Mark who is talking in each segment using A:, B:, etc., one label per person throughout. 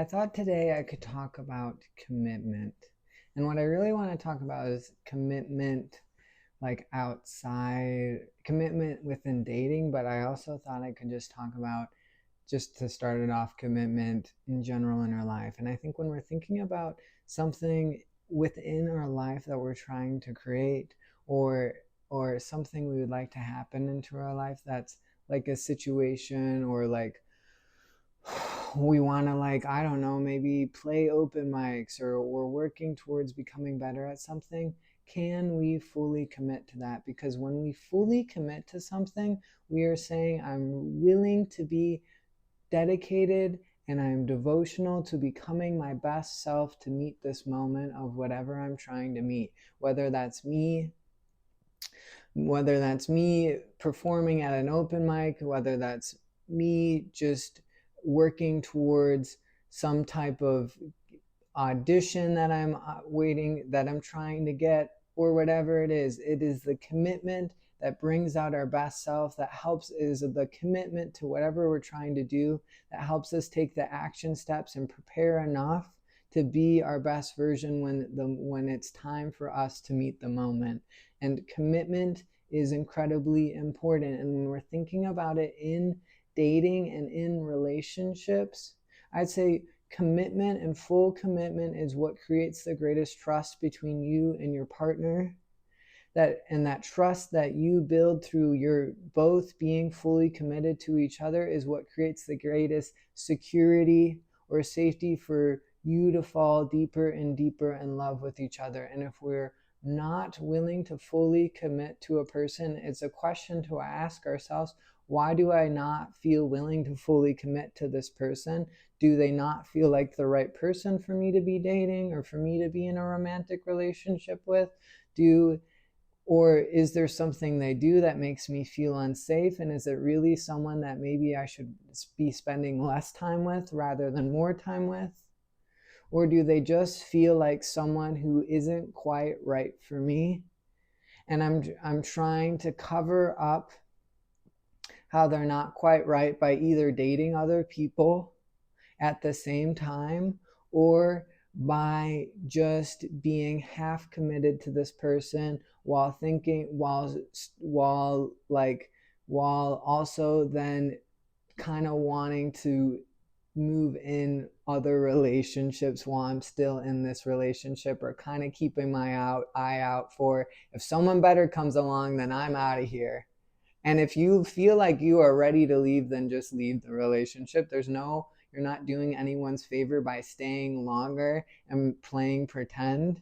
A: I thought today I could talk about commitment. And what I really want to talk about is commitment, like outside, commitment within dating. But I also thought I could just talk about, just to start it off, commitment in general in our life. And I think when we're thinking about something within our life that we're trying to create, or something we would like to happen into our life, that's like a situation, or like we want to, like, I don't know, maybe play open mics, or we're working towards becoming better at something. Can we fully commit to that? Because when we fully commit to something, we are saying, I'm willing to be dedicated and I'm devotional to becoming my best self to meet this moment of whatever I'm trying to meet, whether that's me performing at an open mic, whether that's me just working towards some type of audition that I'm waiting, that I'm trying to get, or whatever it is. It is the commitment that brings out our best self, that helps, is the commitment to whatever we're trying to do, that helps us take the action steps and prepare enough to be our best version when it's time for us to meet the moment. And commitment is incredibly important. And when we're thinking about it in dating and in relationships, I'd say commitment and full commitment is what creates the greatest trust between you and your partner. That trust that you build through your both being fully committed to each other is what creates the greatest security or safety for you to fall deeper and deeper in love with each other. And if we're not willing to fully commit to a person, it's a question to ask ourselves: why do I not feel willing to fully commit to this person? Do they not feel like the right person for me to be dating or for me to be in a romantic relationship with? Or is there something they do that makes me feel unsafe? And is it really someone that maybe I should be spending less time with rather than more time with? Or do they just feel like someone who isn't quite right for me? And I'm trying to cover up how they're not quite right by either dating other people at the same time, or by just being half committed to this person while thinking, while also then kind of wanting to move in other relationships while I'm still in this relationship, or kind of keeping my eye out for, if someone better comes along, then I'm out of here. And if you feel like you are ready to leave, then just leave the relationship. You're not doing anyone's favor by staying longer and playing pretend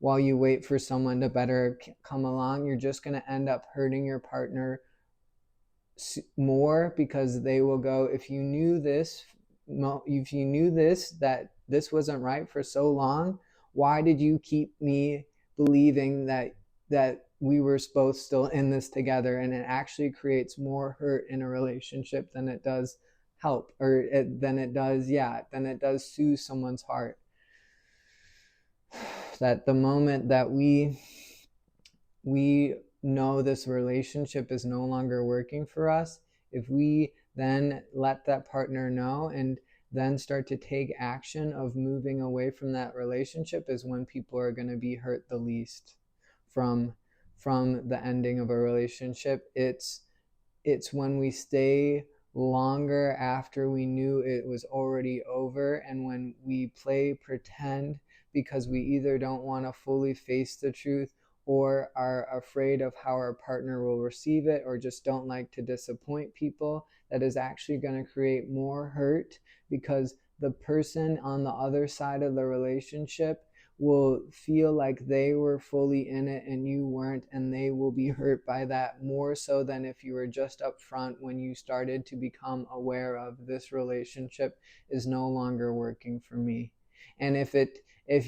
A: while you wait for someone to better come along. You're just going to end up hurting your partner more, because they will go, if you knew this, that this wasn't right for so long, why did you keep me believing that we were both still in this together? And it actually creates more hurt in a relationship than it does help, than it does soothe someone's heart. That the moment that we know this relationship is no longer working for us, if we then let that partner know and then start to take action of moving away from that relationship, is when people are going to be hurt the least from the ending of a relationship. It's when we stay longer after we knew it was already over, and when we play pretend because we either don't want to fully face the truth, or are afraid of how our partner will receive it, or just don't like to disappoint people. That is actually going to create more hurt, because the person on the other side of the relationship will feel like they were fully in it and you weren't, and they will be hurt by that more so than if you were just upfront when you started to become aware of, this relationship is no longer working for me. And if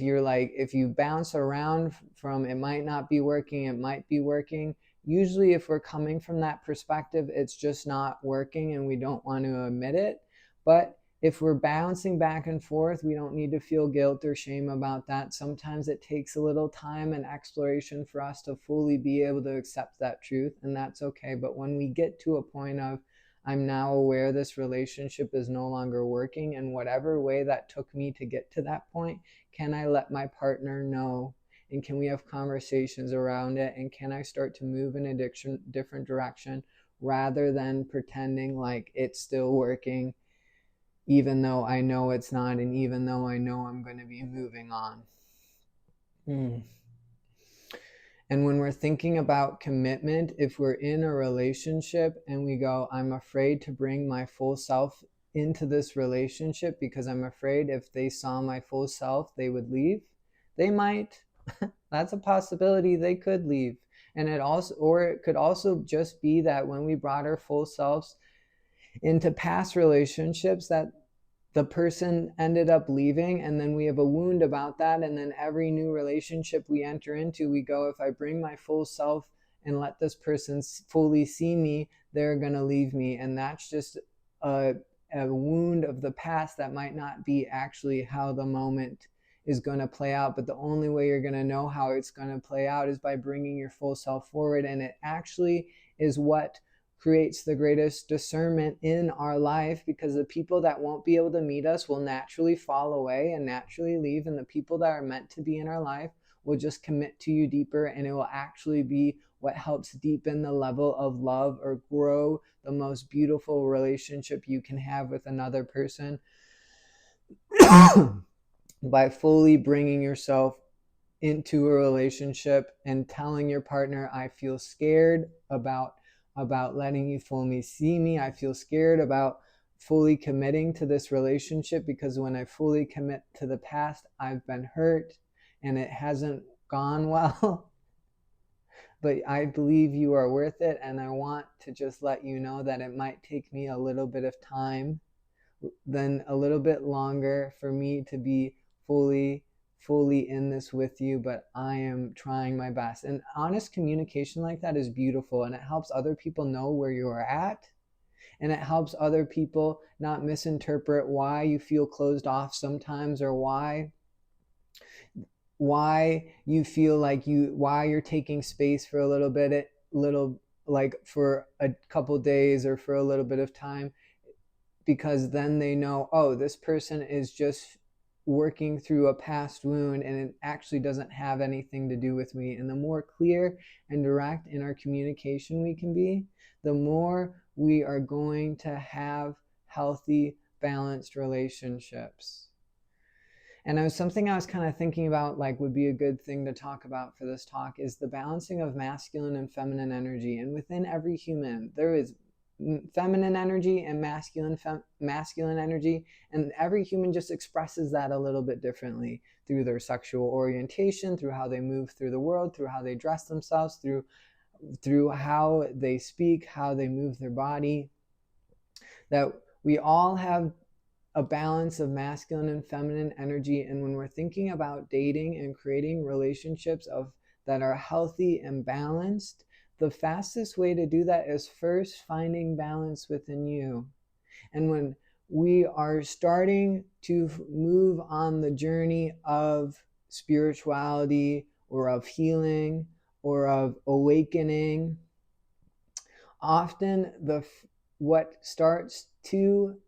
A: you bounce around from it might not be working, it might be working, usually if we're coming from that perspective, it's just not working and we don't want to admit it. But if we're bouncing back and forth, we don't need to feel guilt or shame about that. Sometimes it takes a little time and exploration for us to fully be able to accept that truth, and that's okay. But when we get to a point of, I'm now aware this relationship is no longer working, and whatever way that took me to get to that point, can I let my partner know? And can we have conversations around it? And can I start to move in a different direction rather than pretending like it's still working, even though I know it's not, and even though I know I'm going to be moving on? And when we're thinking about commitment, if we're in a relationship and we go, I'm afraid to bring my full self into this relationship because I'm afraid if they saw my full self, they would leave. They might. That's a possibility. They could leave. And it could also just be that when we brought our full selves into past relationships, that the person ended up leaving, and then we have a wound about that, and then every new relationship we enter into, we go, if I bring my full self and let this person fully see me, they're going to leave me. And that's just a wound of the past that might not be actually how the moment is going to play out. But the only way you're going to know how it's going to play out is by bringing your full self forward. And it actually is what creates the greatest discernment in our life, because the people that won't be able to meet us will naturally fall away and naturally leave, and the people that are meant to be in our life will just commit to you deeper, and it will actually be what helps deepen the level of love or grow the most beautiful relationship you can have with another person by fully bringing yourself into a relationship and telling your partner, I feel scared about letting you fully see me. I feel scared about fully committing to this relationship, because when I fully commit to the past, I've been hurt and it hasn't gone well. But I believe you are worth it, and I want to just let you know that it might take me a little bit of time, then a little bit longer for me to be fully in this with you, but I am trying my best. And honest communication like that is beautiful, and it helps other people know where you are at, and it helps other people not misinterpret why you feel closed off sometimes, or why you feel like why you're taking space for a like for a couple days or for a little bit of time, because then they know, oh, this person is just working through a past wound, and it actually doesn't have anything to do with me. And the more clear and direct in our communication we can be, the more we are going to have healthy, balanced relationships. And something I was kind of thinking about, like, would be a good thing to talk about for this talk, is the balancing of masculine and feminine energy. And within every human, there is feminine energy and masculine energy, and every human just expresses that a little bit differently through their sexual orientation, through how they move through the world, through how they dress themselves, through how they speak, how they move their body. That we all have a balance of masculine and feminine energy, and when we're thinking about dating and creating relationships that are healthy and balanced, the fastest way to do that is first finding balance within you. And when we are starting to move on the journey of spirituality or of healing or of awakening, often what starts to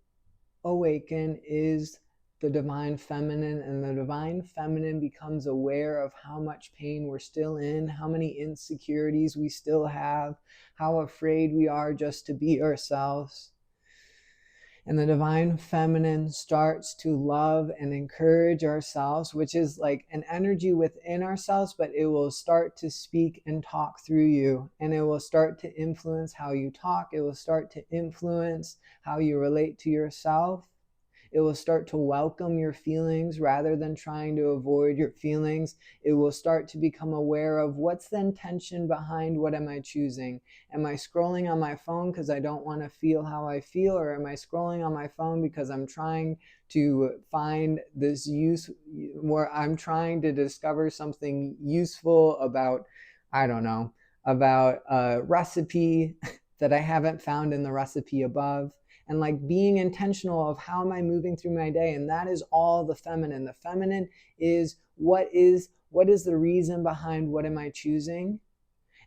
A: awaken is the divine feminine, and the divine feminine becomes aware of how much pain we're still in, how many insecurities we still have, how afraid we are just to be ourselves. And the divine feminine starts to love and encourage ourselves, which is like an energy within ourselves, but it will start to speak and talk through you, and it will start to influence how you talk. It will start to influence how you relate to yourself. It will start to welcome your feelings rather than trying to avoid your feelings. It will start to become aware of what's the intention behind what am I choosing. Am I scrolling on my phone because I don't want to feel how I feel, or am I scrolling on my phone because I'm trying to find this use, where I'm trying to discover something useful about, I don't know, about a recipe that I haven't found in the recipe above. And like being intentional of how am I moving through my day. And that is all the feminine. The feminine is what is the reason behind what am I choosing.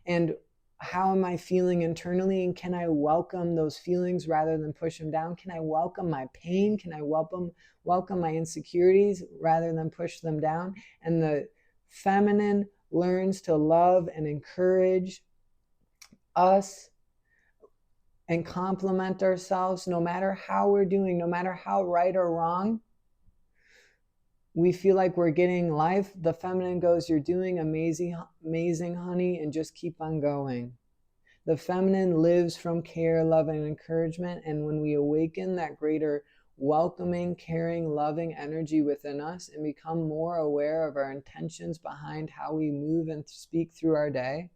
A: And how am I feeling internally, and can I welcome those feelings rather than push them down? Can I welcome my pain? Can I welcome my insecurities rather than push them down? And the feminine learns to love and encourage us and compliment ourselves no matter how we're doing, no matter how right or wrong we feel like we're getting life. The feminine goes, you're doing amazing, amazing, honey, and just keep on going. The feminine lives from care, love, and encouragement. And when we awaken that greater welcoming, caring, loving energy within us and become more aware of our intentions behind how we move and speak through our day,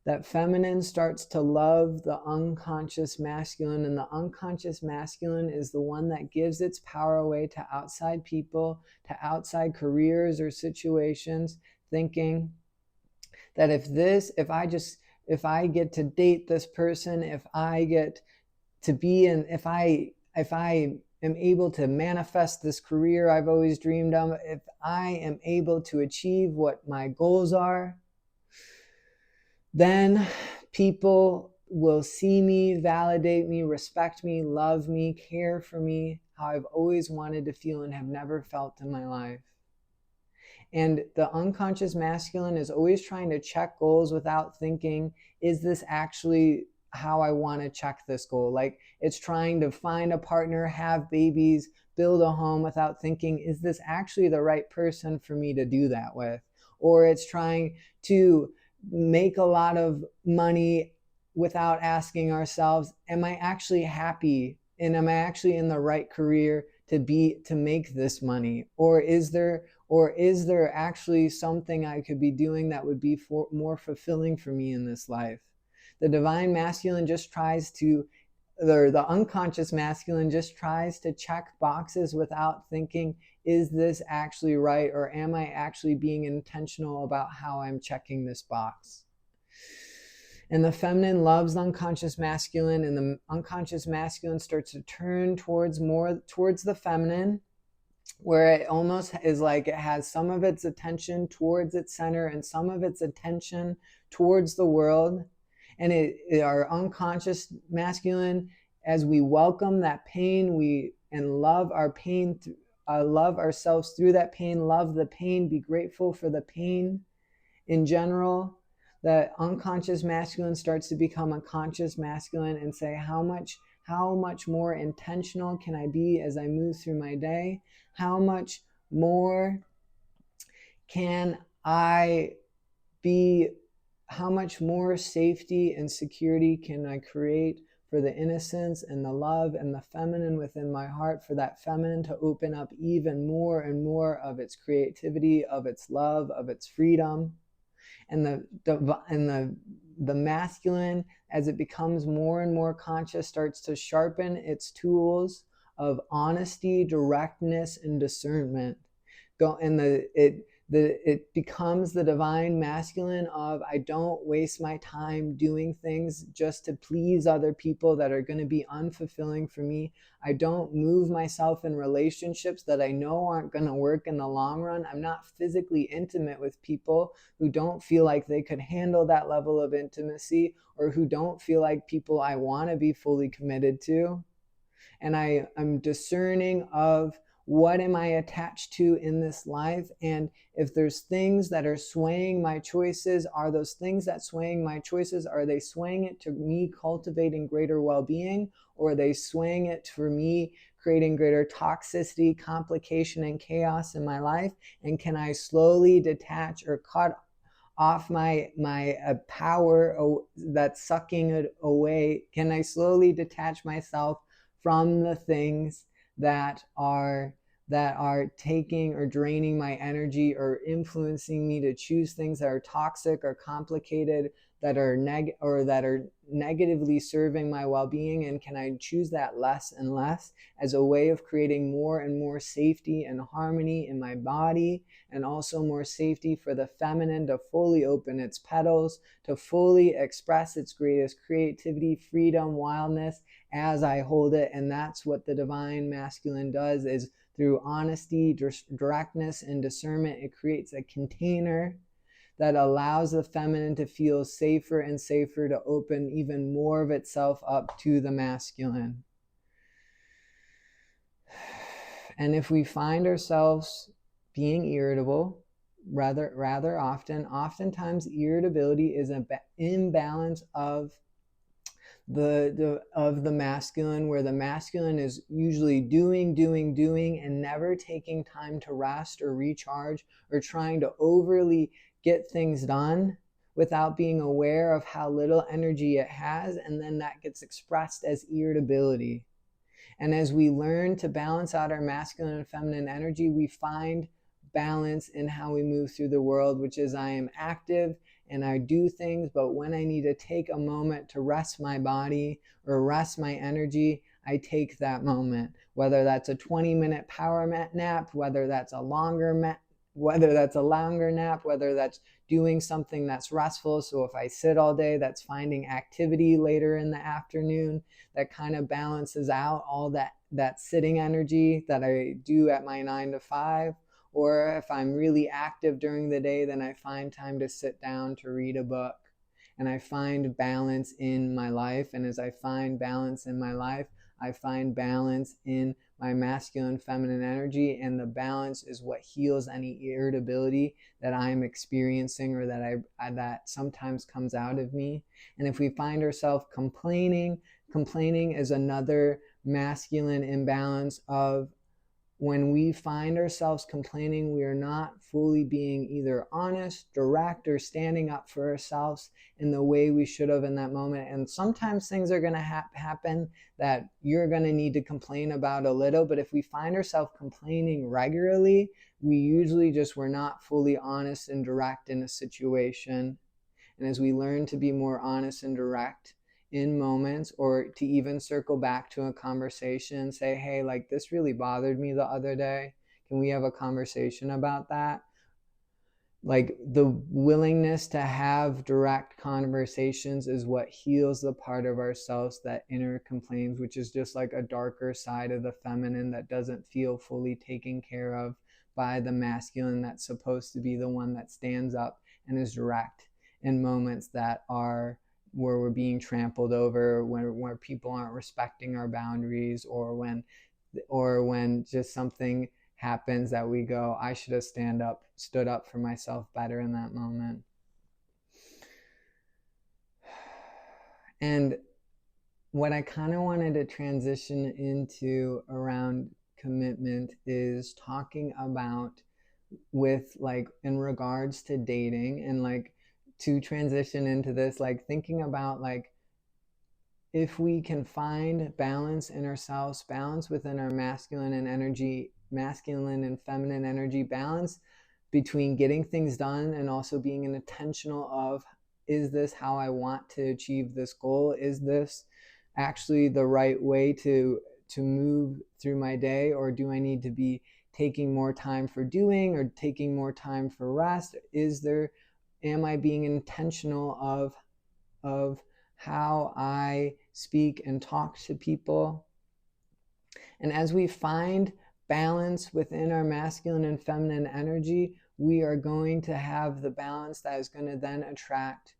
A: that feminine starts to love the unconscious masculine. And the unconscious masculine is the one that gives its power away to outside people, to outside careers or situations, thinking that if I get to date this person, if I get to be in, if I am able to manifest this career I've always dreamed of, if I am able to achieve what my goals are, then people will see me, validate me, respect me, love me, care for me, how I've always wanted to feel and have never felt in my life. And the unconscious masculine is always trying to check goals without thinking, is this actually how I want to check this goal? Like, it's trying to find a partner, have babies, build a home without thinking, is this actually the right person for me to do that with? Or it's trying to make a lot of money without asking ourselves, am I actually happy? And am I actually in the right career to make this money? Or is there actually something I could be doing that would be more fulfilling for me in this life? The divine masculine just tries to, or the unconscious masculine just tries to check boxes without thinking, is this actually right? Or am I actually being intentional about how I'm checking this box? And the feminine loves the unconscious masculine, and the unconscious masculine starts to turn towards the feminine, where it almost is like it has some of its attention towards its center and some of its attention towards the world. And our unconscious masculine, as we welcome that pain, and love our pain, love ourselves through that pain, love the pain, be grateful for the pain in general. The unconscious masculine starts to become a conscious masculine and say, how much more intentional can I be as I move through my day? How much more can I be? How much more safety and security can I create for the innocence and the love and the feminine within my heart, for that feminine to open up even more and more of its creativity, of its love, of its freedom? And the masculine, as it becomes more and more conscious, starts to sharpen its tools of honesty, directness, and discernment. It becomes the divine masculine of, I don't waste my time doing things just to please other people that are going to be unfulfilling for me. I don't move myself in relationships that I know aren't going to work in the long run. I'm not physically intimate with people who don't feel like they could handle that level of intimacy, or who don't feel like people I want to be fully committed to. And I'm discerning of, what am I attached to in this life? And if there's things that are swaying my choices, are those things that swaying my choices, are they swaying it to me cultivating greater well-being? Or are they swaying it for me creating greater toxicity, complication, and chaos in my life? And can I slowly detach or cut off my power that's sucking it away? Can I slowly detach myself from the things that are taking or draining my energy, or influencing me to choose things that are toxic or complicated, that are negatively serving my well-being? And can I choose that less and less as a way of creating more and more safety and harmony in my body, and also more safety for the feminine to fully open its petals, to fully express its greatest creativity, freedom, wildness as I hold it? And that's what the divine masculine does, is through honesty, directness, and discernment, it creates a container that allows the feminine to feel safer and safer to open even more of itself up to the masculine. And if we find ourselves being irritable, rather oftentimes irritability is an imbalance of the masculine, where the masculine is usually doing and never taking time to rest or recharge, or trying to overly get things done without being aware of how little energy it has, and then that gets expressed as irritability. And as we learn to balance out our masculine and feminine energy, we find balance in how we move through the world, which is I am active and I do things, but when I need to take a moment to rest my body or rest my energy, I take that moment, whether that's a 20-minute power nap, whether that's a longer nap, whether that's doing something that's restful. So if I sit all day, that's finding activity later in the afternoon that kind of balances out all that sitting energy that I do at my 9 to 5. Or if I'm really active during the day, then I find time to sit down to read a book. And I find balance in my life. And as I find balance in my life, I find balance in my masculine, feminine energy. And the balance is what heals any irritability that I'm experiencing, or that sometimes comes out of me. And if we find ourselves complaining is another masculine imbalance of, when we find ourselves complaining, we are not fully being either honest, direct, or standing up for ourselves in the way we should have in that moment. And sometimes things are going to happen that you're going to need to complain about a little. But if we find ourselves complaining regularly, we usually just were not fully honest and direct in a situation. And as we learn to be more honest and direct in moments, or to even circle back to a conversation and say, hey, like, this really bothered me the other day. Can we have a conversation about that? Like, the willingness to have direct conversations is what heals the part of ourselves that inner complains, which is just like a darker side of the feminine that doesn't feel fully taken care of by the masculine that's supposed to be the one that stands up and is direct in moments that are where we're being trampled over, where people aren't respecting our boundaries, or when just something happens that we go, I should have stood up for myself better in that moment. And what I kind of wanted to transition into around commitment is talking about, with like in regards to dating, and like to transition into this, like thinking about like, if we can find balance in ourselves, balance within our masculine and feminine energy, balance between getting things done and also being intentional of, is this how I want to achieve this goal? Is this actually the right way to move through my day? Or do I need to be taking more time for doing, or taking more time for rest? Am I being intentional of how I speak and talk to people? And as we find balance within our masculine and feminine energy, we are going to have the balance that is going to then attract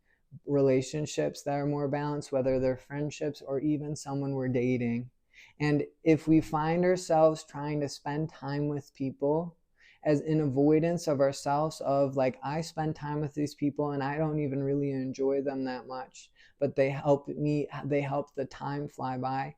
A: relationships that are more balanced, whether they're friendships or even someone we're dating. And if we find ourselves trying to spend time with people as an avoidance of ourselves, of like, I spend time with these people and I don't even really enjoy them that much, but they help the time fly by.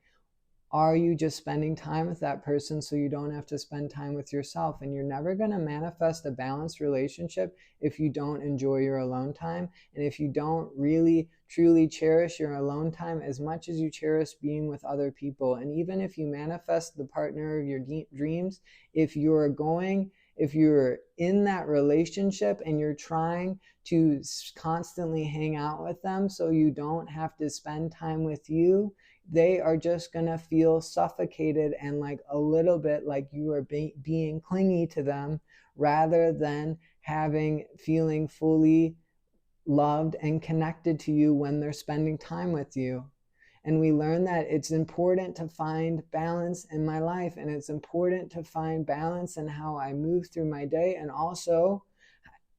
A: Are you just spending time with that person so you don't have to spend time with yourself? And you're never going to manifest a balanced relationship if you don't enjoy your alone time, and if you don't really truly cherish your alone time as much as you cherish being with other people. And even if you manifest the partner of your dreams, if you're in that relationship and you're trying to constantly hang out with them so you don't have to spend time with you, they are just going to feel suffocated and like a little bit like you are being clingy to them, rather than feeling fully loved and connected to you when they're spending time with you. And we learn that it's important to find balance in my life, and it's important to find balance in how I move through my day, and also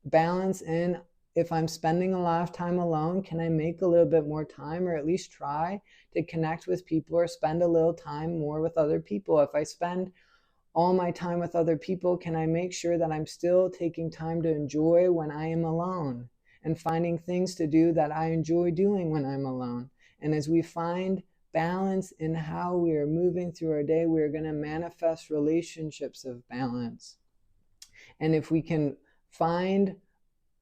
A: balance in if I'm spending a lot of time alone, can I make a little bit more time, or at least try to connect with people or spend a little time more with other people? If I spend all my time with other people, can I make sure that I'm still taking time to enjoy when I am alone and finding things to do that I enjoy doing when I'm alone? And as we find balance in how we are moving through our day, we are going to manifest relationships of balance. And if we can find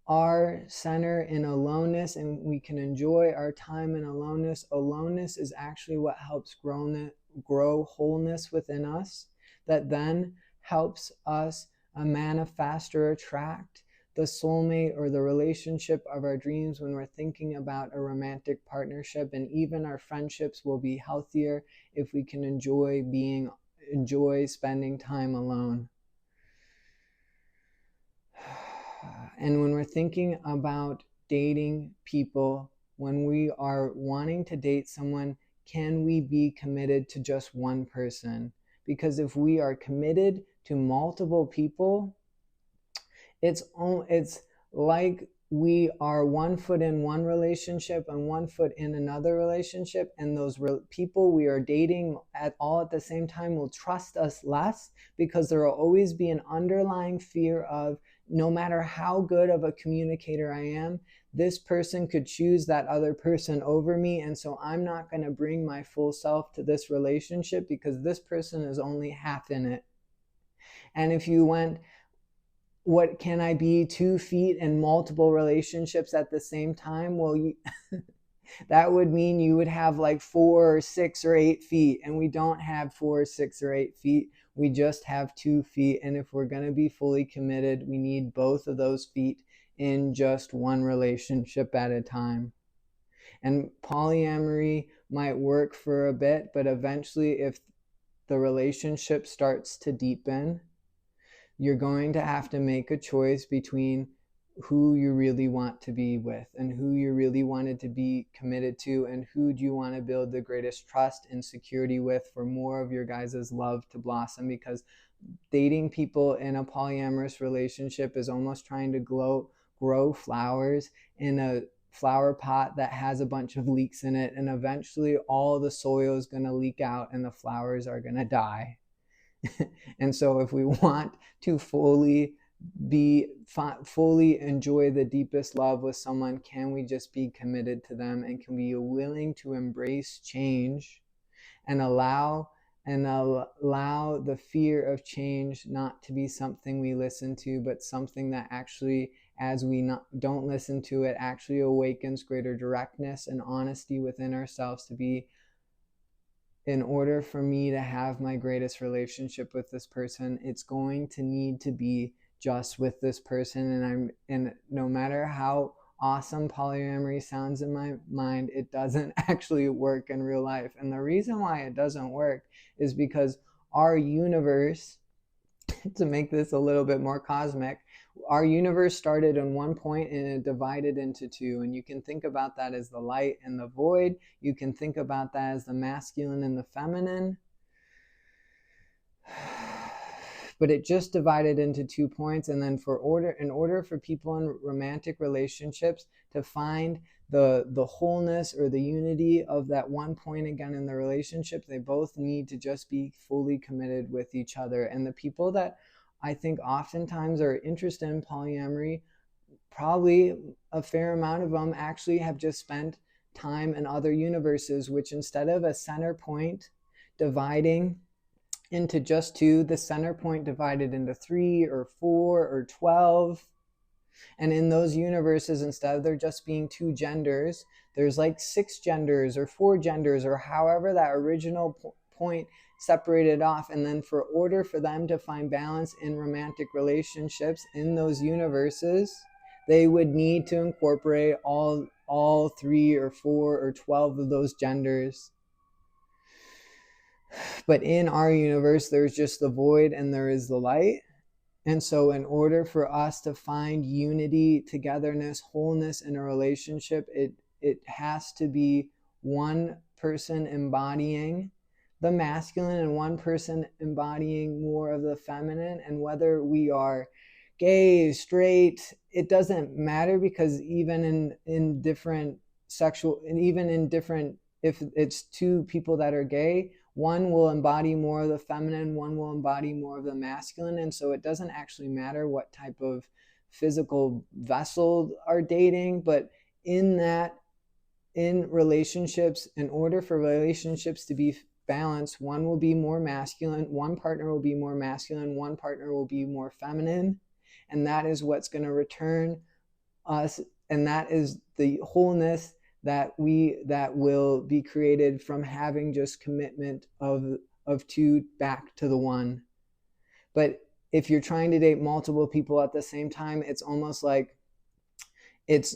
A: our center in aloneness and we can enjoy our time in aloneness, aloneness is actually what helps grow wholeness within us, that then helps us manifest or attract the soulmate or the relationship of our dreams when we're thinking about a romantic partnership. And even our friendships will be healthier if we can enjoy spending time alone. And when we're thinking about dating people, when we are wanting to date someone, can we be committed to just one person? Because if we are committed to multiple people, it's like we are 1 foot in one relationship and 1 foot in another relationship, and those people we are dating at the same time will trust us less, because there will always be an underlying fear of, no matter how good of a communicator I am, this person could choose that other person over me, and so I'm not going to bring my full self to this relationship because this person is only half in it. And if you went, what can I be, 2 feet in multiple relationships at the same time? Well, that would mean you would have like 4 or 6 or 8 feet, and we don't have 4 or 6 or 8 feet. We just have 2 feet. And if we're going to be fully committed, we need both of those feet in just one relationship at a time. And polyamory might work for a bit, but eventually, if the relationship starts to deepen, you're going to have to make a choice between who you really want to be with and who you really wanted to be committed to, and who do you want to build the greatest trust and security with for more of your guys' love to blossom. Because dating people in a polyamorous relationship is almost trying to grow flowers in a flower pot that has a bunch of leaks in it, and eventually all the soil is going to leak out and the flowers are going to die. And so if we want to fully enjoy the deepest love with someone, can we just be committed to them, and can we be willing to embrace change and allow the fear of change not to be something we listen to, but something that actually, as we don't listen to it, actually awakens greater directness and honesty within ourselves to be, in order for me to have my greatest relationship with this person, it's going to need to be just with this person. And no matter how awesome polyamory sounds in my mind, it doesn't actually work in real life. And the reason why it doesn't work is because our universe, to make this a little bit more cosmic, our universe started in one point and it divided into two. And you can think about that as the light and the void. You can think about that as the masculine and the feminine. But it just divided into 2 points. And then in order for people in romantic relationships to find the wholeness or the unity of that 1 point again in the relationship, they both need to just be fully committed with each other. And the people that I think oftentimes are interested in polyamory, probably a fair amount of them actually have just spent time in other universes, which instead of a center point dividing into just 2, the center point divided into 3 or 4 or 12. And in those universes, instead of there just being 2 genders, there's like 6 genders or 4 genders, or however that original point separated off. And then for order for them to find balance in romantic relationships in those universes, they would need to incorporate all 3 or 4 or 12 of those genders. But in our universe, there's just the void and there is the light. And so in order for us to find unity, togetherness, wholeness in a relationship, it has to be one person embodying the masculine and one person embodying more of the feminine. And whether we are gay, straight, it doesn't matter, because even in different sexual, and even in different, if it's two people that are gay, one will embody more of the feminine, one will embody more of the masculine. And so it doesn't actually matter what type of physical vessel are dating, but in relationships, in order for relationships to be balanced, one will be more masculine, one partner will be more masculine, one partner will be more feminine, and that is what's going to return us, and that is the wholeness that will be created from having just commitment of two back to the one. But if you're trying to date multiple people at the same time, it's almost like it's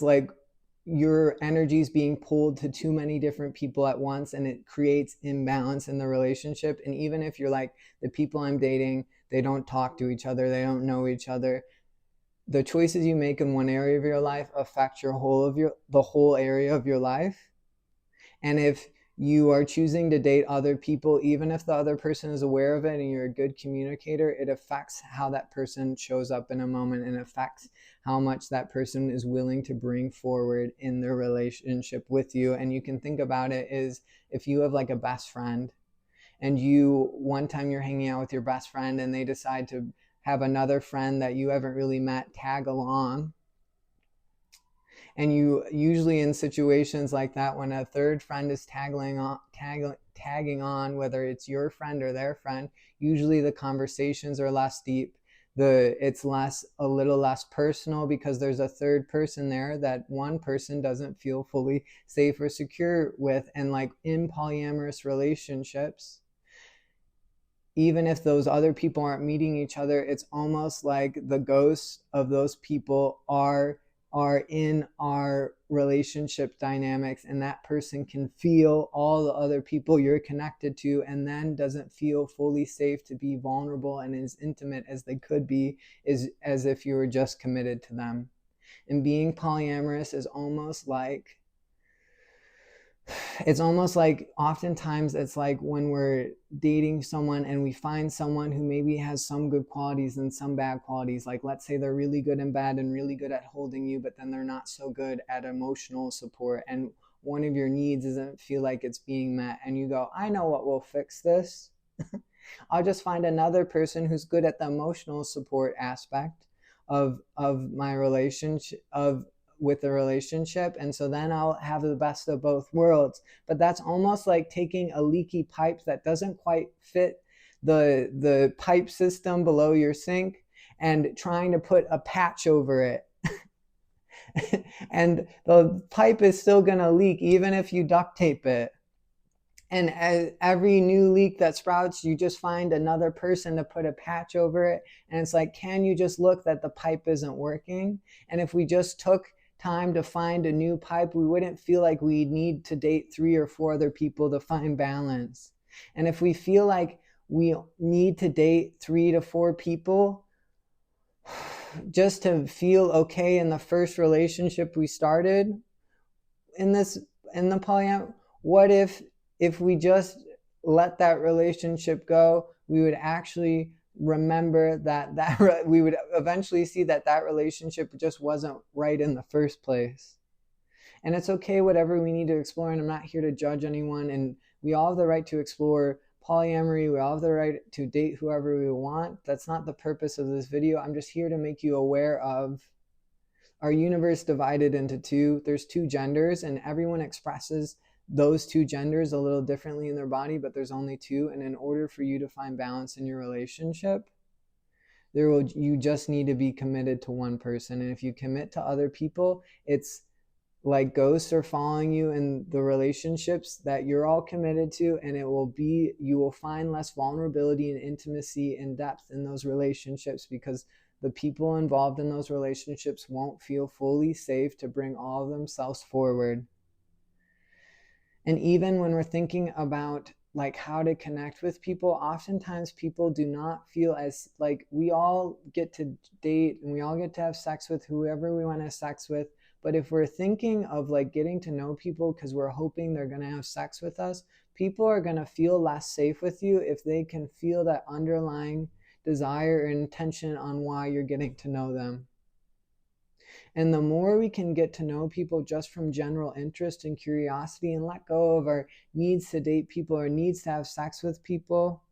A: like your energy's being pulled to too many different people at once, and it creates imbalance in the relationship. And even if you're like, the people I'm dating, they don't talk to each other, they don't know each other, the choices you make in one area of your life affect the whole area of your life. And if you are choosing to date other people, even if the other person is aware of it and you're a good communicator, it affects how that person shows up in a moment, and affects how much that person is willing to bring forward in their relationship with you. And you can think about it as if you have like a best friend, and one time you're hanging out with your best friend, and they decide to have another friend that you haven't really met tag along. And you usually, in situations like that, when a third friend is tagging on, whether it's your friend or their friend, usually the conversations are less deep. It's a little less personal, because there's a third person there that one person doesn't feel fully safe or secure with. And like in polyamorous relationships, even if those other people aren't meeting each other, it's almost like the ghosts of those people are in our relationship dynamics, and that person can feel all the other people you're connected to, and then doesn't feel fully safe to be vulnerable and as intimate as they could be, as if you were just committed to them. And being polyamorous is almost like, oftentimes it's like when we're dating someone and we find someone who maybe has some good qualities and some bad qualities. Like, let's say they're really good in bed and really good at holding you, but then they're not so good at emotional support, and one of your needs doesn't feel like it's being met, and you go, I know what will fix this. I'll just find another person who's good at the emotional support aspect of my relationship, with the relationship, and so then I'll have the best of both worlds. But that's almost like taking a leaky pipe that doesn't quite fit the pipe system below your sink, and trying to put a patch over it. And the pipe is still going to leak even if you duct tape it. And as every new leak that sprouts, you just find another person to put a patch over it. And it's like, can you just look that the pipe isn't working? And if we just took time to find a new pipe, we wouldn't feel like we need to date 3 or 4 other people to find balance. And if we feel like we need to date 3 to 4 people just to feel okay in the first relationship we started in the polyam, what if we just let that relationship go, we would actually remember that we would eventually see that relationship just wasn't right in the first place. And it's okay, whatever we need to explore, and I'm not here to judge anyone, and we all have the right to explore polyamory, we all have the right to date whoever we want. That's not the purpose of this video. I'm just here to make you aware of our universe divided into 2. There's 2 genders, and everyone expresses those 2 genders a little differently in their body, but there's only 2. And in order for you to find balance in your relationship, you just need to be committed to one person. And if you commit to other people, it's like ghosts are following you in the relationships that you're all committed to, and you will find less vulnerability and intimacy and depth in those relationships, because the people involved in those relationships won't feel fully safe to bring all of themselves forward. And even when we're thinking about like how to connect with people, oftentimes people do not feel as like, we all get to date and we all get to have sex with whoever we want to have sex with. But if we're thinking of like getting to know people because we're hoping they're going to have sex with us, people are going to feel less safe with you if they can feel that underlying desire or intention on why you're getting to know them. And the more we can get to know people just from general interest and curiosity and let go of our needs to date people or needs to have sex with people,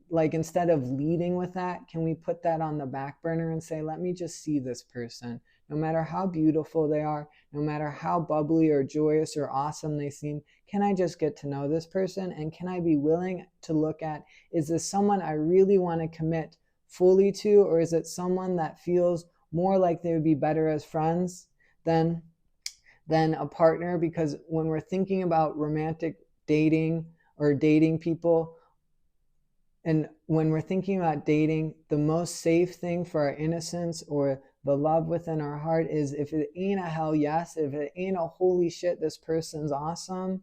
A: like instead of leading with that, can we put that on the back burner and say, let me just see this person, no matter how beautiful they are, no matter how bubbly or joyous or awesome they seem, can I just get to know this person? And can I be willing to look at, is this someone I really want to commit fully to, or is it someone that feels more like they would be better as friends than a partner? Because when we're thinking about romantic dating or dating people, and when we're thinking about dating, the most safe thing for our innocence or the love within our heart is, if it ain't a hell yes, if it ain't a holy shit, this person's awesome,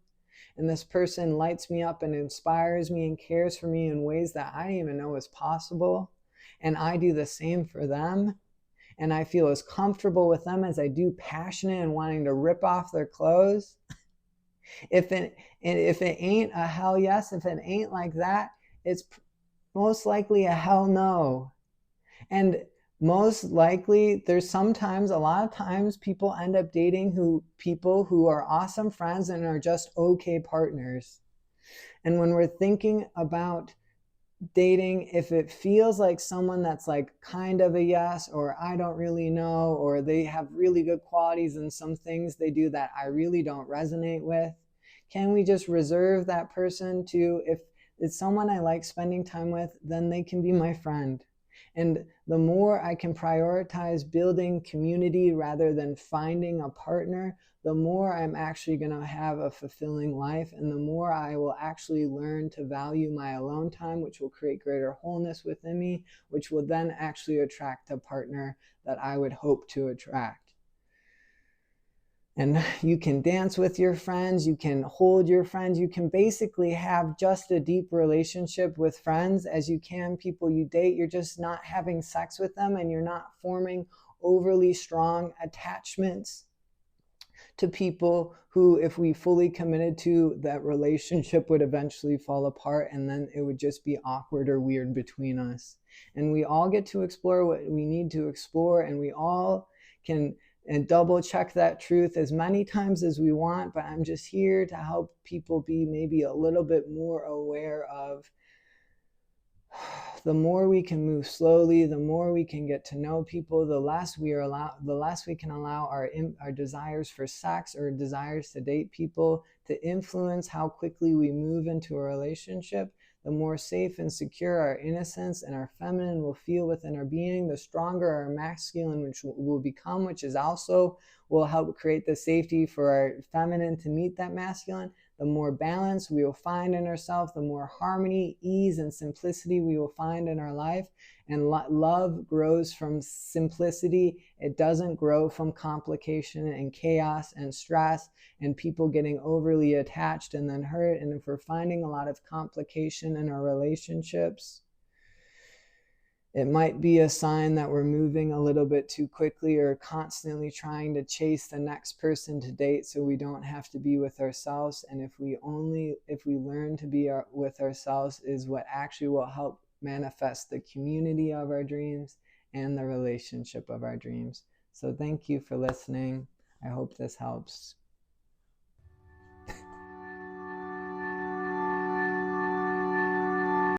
A: and this person lights me up and inspires me and cares for me in ways that I didn't even know was possible, and I do the same for them, and I feel as comfortable with them as I do passionate and wanting to rip off their clothes. If it ain't a hell yes, if it ain't like that, it's most likely a hell no. And most likely, there's sometimes, a lot of times, people end up dating people who are awesome friends and are just okay partners. And when we're thinking about dating, if it feels like someone that's like kind of a yes, or I don't really know, or they have really good qualities and some things they do that I really don't resonate with, can we just reserve that person to, if it's someone I like spending time with, then they can be my friend. And the more I can prioritize building community rather than finding a partner, the more I'm actually going to have a fulfilling life, and the more I will actually learn to value my alone time, which will create greater wholeness within me, which will then actually attract a partner that I would hope to attract. And you can dance with your friends, you can hold your friends, you can basically have just a deep relationship with friends as you can people you date. You're just not having sex with them, and you're not forming overly strong attachments to people who, if we fully committed to, that relationship would eventually fall apart, and then it would just be awkward or weird between us. And we all get to explore what we need to explore, and we all can and double check that truth as many times as we want. But I'm just here to help people be maybe a little bit more aware of, the more we can move slowly, the more we can get to know people, the less we can allow our desires for sex or desires to date people to influence how quickly we move into a relationship. The more safe and secure our innocence and our feminine will feel within our being, the stronger our masculine which will become, which is also will help create the safety for our feminine to meet that masculine. The more balance we will find in ourselves, the more harmony, ease, and simplicity we will find in our life. And love grows from simplicity. It doesn't grow from complication and chaos and stress and people getting overly attached and then hurt. And if we're finding a lot of complication in our relationships, it might be a sign that we're moving a little bit too quickly or constantly trying to chase the next person to date so we don't have to be with ourselves. And if we learn to be with ourselves, is what actually will help manifest the community of our dreams and the relationship of our dreams. So thank you for listening. I hope this helps.